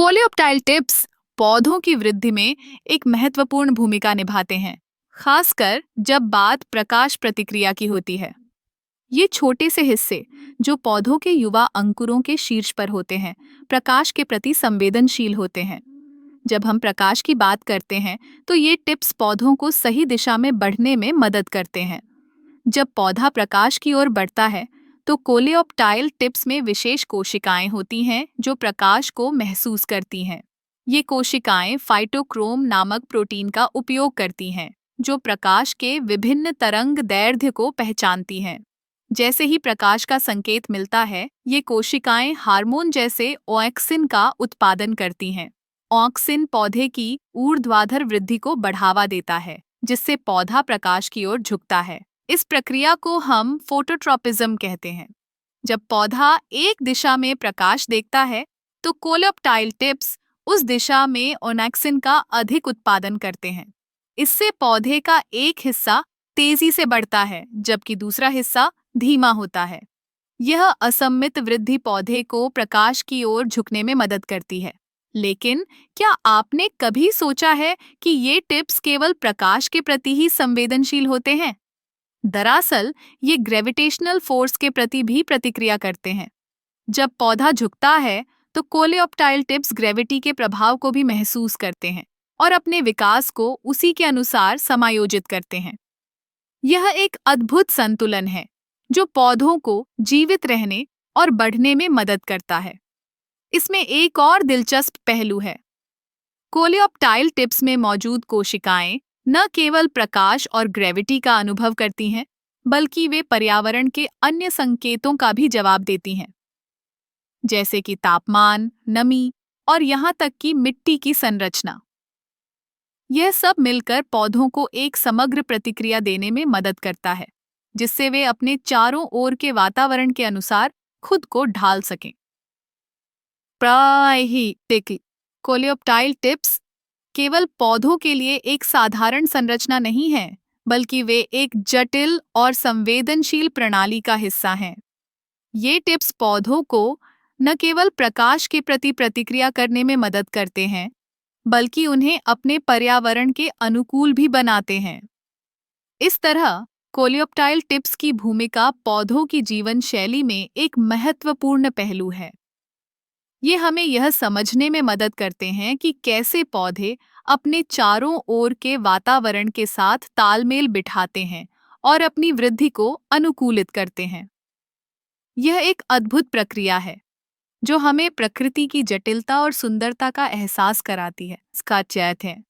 Coleoptile tips पौधों की वृद्धि में एक महत्वपूर्ण भूमिका निभाते हैं, खासकर जब बात प्रकाश प्रतिक्रिया की होती है। ये छोटे से हिस्से जो पौधों के युवा अंकुरों के शीर्ष पर होते हैं, प्रकाश के प्रति संवेदनशील होते हैं। जब हम प्रकाश की बात करते हैं, तो ये टिप्स पौधों को सही दिशा में बढ़ने में मदद करते हैं। जब पौधा प्रकाश की ओर बढ़ता है, तो कोलियोप्टाइल टिप्स में विशेष कोशिकाएं होती हैं जो प्रकाश को महसूस करती हैं। ये कोशिकाएं फाइटोक्रोम नामक प्रोटीन का उपयोग करती हैं, जो प्रकाश के विभिन्न तरंग दैर्ध्य को पहचानती हैं। जैसे ही प्रकाश का संकेत मिलता है, ये कोशिकाएं हार्मोन जैसे ऑक्सिन का उत्पादन करती हैं। ऑक्सिन पौधे की ऊर्ध्वाधर वृद्धि को बढ़ावा देता है, जिससे पौधा प्रकाश की ओर झुकता है। इस प्रक्रिया को हम फोटोट्रॉपिज्म कहते हैं। जब पौधा एक दिशा में प्रकाश देखता है, तो कोलियोप्टाइल टिप्स उस दिशा में ऑक्सिन का अधिक उत्पादन करते हैं। इससे पौधे का एक हिस्सा तेजी से बढ़ता है, जबकि दूसरा हिस्सा धीमा होता है। यह असममित वृद्धि पौधे को प्रकाश की ओर झुकने में मदद करती है। लेकिन क्या आपने कभी सोचा है कि ये टिप्स केवल प्रकाश के प्रति ही संवेदनशील होते हैं? दरअसल ये ग्रेविटेशनल फोर्स के प्रति भी प्रतिक्रिया करते हैं। जब पौधा झुकता है, तो कोलियोप्टाइल टिप्स ग्रेविटी के प्रभाव को भी महसूस करते हैं और अपने विकास को उसी के अनुसार समायोजित करते हैं। यह एक अद्भुत संतुलन है जो पौधों को जीवित रहने और बढ़ने में मदद करता है। इसमें एक और दिलचस्प पहलू है। कोलियोप्टाइल टिप्स में मौजूद कोशिकाएं न केवल प्रकाश और ग्रेविटी का अनुभव करती हैं, बल्कि वे पर्यावरण के अन्य संकेतों का भी जवाब देती हैं, जैसे कि तापमान, नमी और यहाँ तक कि मिट्टी की संरचना। यह सब मिलकर पौधों को एक समग्र प्रतिक्रिया देने में मदद करता है, जिससे वे अपने चारों ओर के वातावरण के अनुसार खुद को ढाल सकें। कोलियोप्टाइल टिप्स केवल पौधों के लिए एक साधारण संरचना नहीं है, बल्कि वे एक जटिल और संवेदनशील प्रणाली का हिस्सा हैं। ये टिप्स पौधों को न केवल प्रकाश के प्रति प्रतिक्रिया करने में मदद करते हैं, बल्कि उन्हें अपने पर्यावरण के अनुकूल भी बनाते हैं। इस तरह कोलियोप्टाइल टिप्स की भूमिका पौधों की जीवन शैली में एक महत्वपूर्ण पहलू है। ये हमें यह समझने में मदद करते हैं कि कैसे पौधे अपने चारों ओर के वातावरण के साथ तालमेल बिठाते हैं और अपनी वृद्धि को अनुकूलित करते हैं। यह एक अद्भुत प्रक्रिया है जो हमें प्रकृति की जटिलता और सुंदरता का एहसास कराती है। इसका चैत है।